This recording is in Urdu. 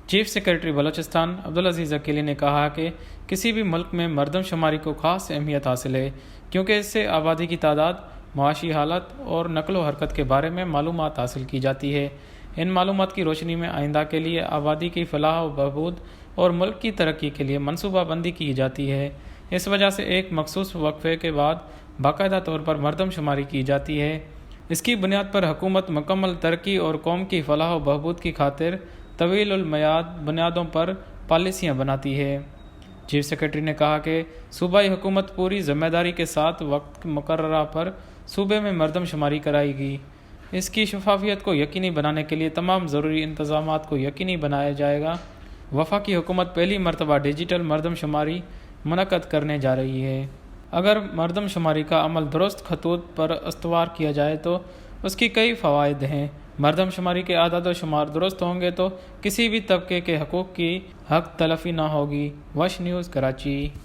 چیف سیکرٹری بلوچستان عبدالعزیز اکیلی نے کہا کہ کسی بھی ملک میں مردم شماری کو خاص اہمیت حاصل ہے کیونکہ اس سے آبادی کی تعداد، معاشی حالت اور نقل و حرکت کے بارے میں معلومات حاصل کی جاتی ہے۔ ان معلومات کی روشنی میں آئندہ کے لیے آبادی کی فلاح و بہبود اور ملک کی ترقی کے لیے منصوبہ بندی کی جاتی ہے۔ اس وجہ سے ایک مخصوص وقفے کے بعد باقاعدہ طور پر مردم شماری کی جاتی ہے۔ اس کی بنیاد پر حکومت مکمل ترقی اور قوم کی فلاح و بہبود کی خاطر طویل المیعاد بنیادوں پر پالیسیاں بناتی ہے۔ چیف سیکرٹری نے کہا کہ صوبائی حکومت پوری ذمہ داری کے ساتھ وقت مقررہ پر صوبے میں مردم شماری کرائے گی۔ اس کی شفافیت کو یقینی بنانے کے لیے تمام ضروری انتظامات کو یقینی بنایا جائے گا۔ وفاقی حکومت پہلی مرتبہ ڈیجیٹل مردم شماری منعقد کرنے جا رہی ہے۔ اگر مردم شماری کا عمل درست خطوط پر استوار کیا جائے تو اس کی کئی فوائد ہیں۔ مردم شماری کے اعداد و شمار درست ہوں گے تو کسی بھی طبقے کے حقوق کی حق تلفی نہ ہوگی۔ وش نیوز کراچی۔